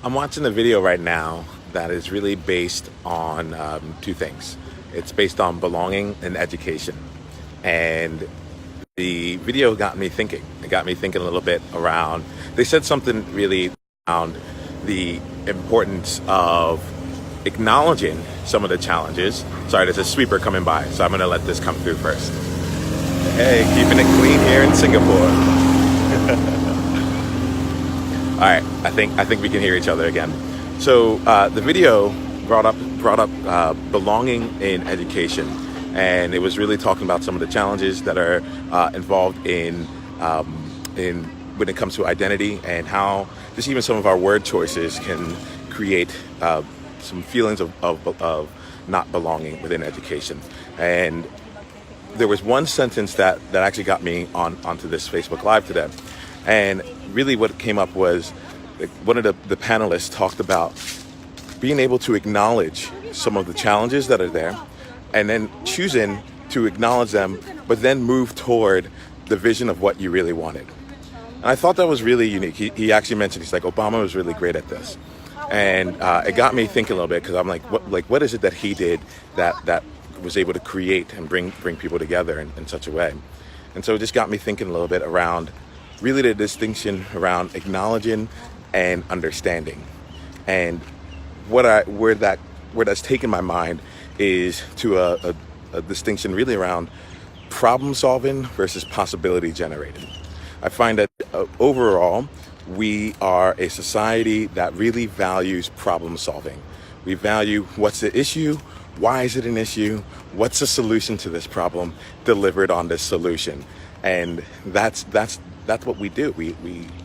I'm watching a video right now that is really based on two things. It's based on belonging and education. And the video got me thinking. It got me thinking a little bit around, they said something really around the importance of acknowledging some of the challenges. Sorry, there's a sweeper coming by, so I'm gonna let this come through first. Hey, keeping it clean here in Singapore. All right, I think we can hear each other again. So the video brought up belonging in education, and it was really talking about some of the challenges that are involved in when it comes to identity, and how just even some of our word choices can create some feelings of not belonging within education. And there was one sentence that actually got me onto this Facebook Live today. And really what came up was one of the panelists talked about being able to acknowledge some of the challenges that are there, and then choosing to acknowledge them, but then move toward the vision of what you really wanted. And I thought that was really unique. He actually mentioned, he's like, Obama was really great at this. And it got me thinking a little bit, because I'm like, what is it that he did that was able to create and bring people together in such a way? And so it just got me thinking a little bit around really the distinction around acknowledging and understanding. And where that's taken my mind is to a distinction really around problem solving versus possibility generating. I find that overall, we are a society that really values problem solving. We value what's the issue, why is it an issue, what's the solution to this problem, delivered on this solution. And that's what we do. We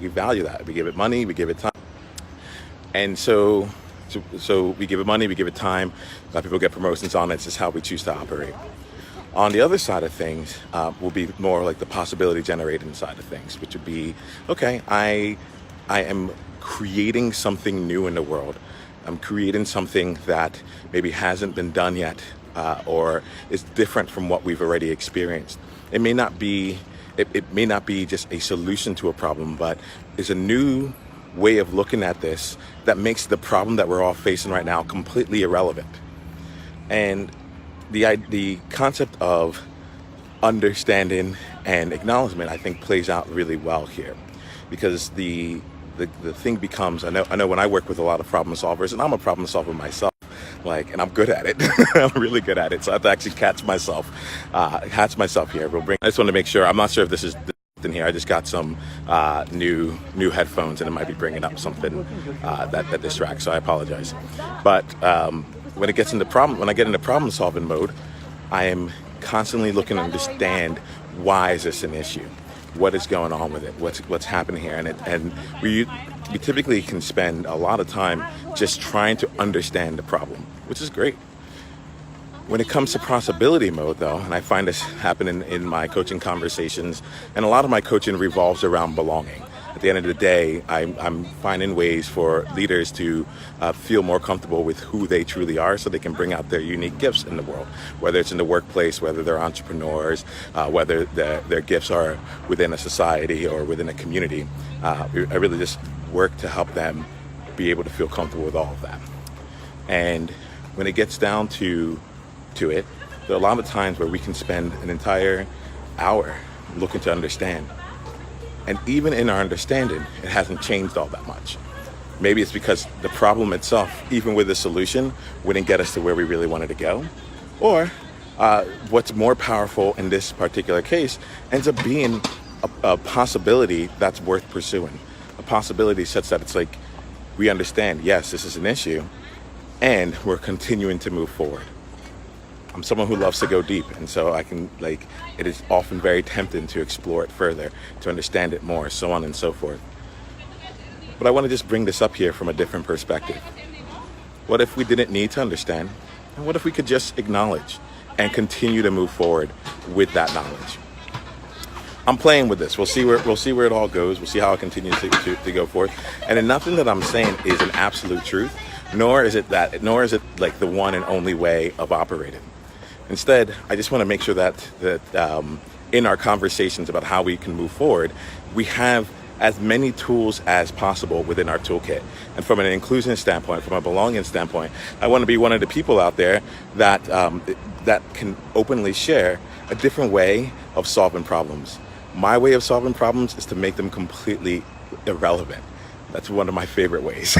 value that. We give it money, we give it time. And so we give it money, we give it time. A lot of people get promotions on it. It's just how we choose to operate. On the other side of things will be more like the possibility generating side of things, which would be, okay, I am creating something new in the world. I'm creating something that maybe hasn't been done yet, or is different from what we've already experienced. It may not be just a solution to a problem, but is a new way of looking at this that makes the problem that we're all facing right now completely irrelevant. And the concept of understanding and acknowledgement, I think, plays out really well here, because the thing becomes, I know when I work with a lot of problem solvers, and I'm a problem solver myself, and I'm good at it. I'm really good at it. So I have to actually catch myself here. I just want to make sure, I'm not sure if this is in here. I just got some new headphones, and it might be bringing up something that distracts. So I apologize. But when I get into problem solving mode, I am constantly looking to understand, why is this an issue? What is going on with it? What's happening here? And we typically can spend a lot of time just trying to understand the problem, which is great. When it comes to possibility mode, though, and I find this happening in my coaching conversations, and a lot of my coaching revolves around belonging. At the end of the day, I'm finding ways for leaders to feel more comfortable with who they truly are, so they can bring out their unique gifts in the world, whether it's in the workplace, whether they're entrepreneurs, whether their gifts are within a society or within a community. I really just work to help them be able to feel comfortable with all of that. And when it gets down to it, there are a lot of times where we can spend an entire hour looking to understand. And even in our understanding, it hasn't changed all that much. Maybe it's because the problem itself, even with the solution, wouldn't get us to where we really wanted to go. Or what's more powerful in this particular case ends up being a possibility that's worth pursuing. A possibility such that it's like, we understand, yes, this is an issue, and we're continuing to move forward. I'm someone who loves to go deep, and so it is often very tempting to explore it further, to understand it more, so on and so forth. But I want to just bring this up here from a different perspective. What if we didn't need to understand? And what if we could just acknowledge and continue to move forward with that knowledge? I'm playing with this. We'll see where it all goes. We'll see how it continues to go forth. And then nothing that I'm saying is an absolute truth, nor is it like the one and only way of operating. Instead, I just want to make sure that in our conversations about how we can move forward, we have as many tools as possible within our toolkit. And from an inclusion standpoint, from a belonging standpoint, I want to be one of the people out there that that can openly share a different way of solving problems. My way of solving problems is to make them completely irrelevant. That's one of my favorite ways.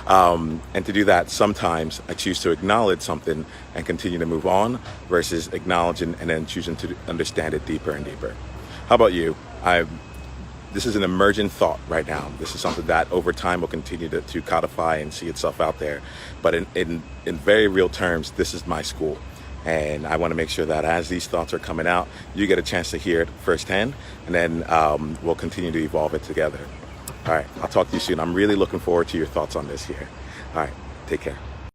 And to do that, sometimes I choose to acknowledge something and continue to move on versus acknowledging and then choosing to understand it deeper and deeper. How about you? This is an emergent thought right now. This is something that over time will continue to codify and see itself out there. But in very real terms, this is my school. And I want to make sure that as these thoughts are coming out, you get a chance to hear it firsthand, and then we'll continue to evolve it together. All right, I'll talk to you soon. I'm really looking forward to your thoughts on this here. All right, take care.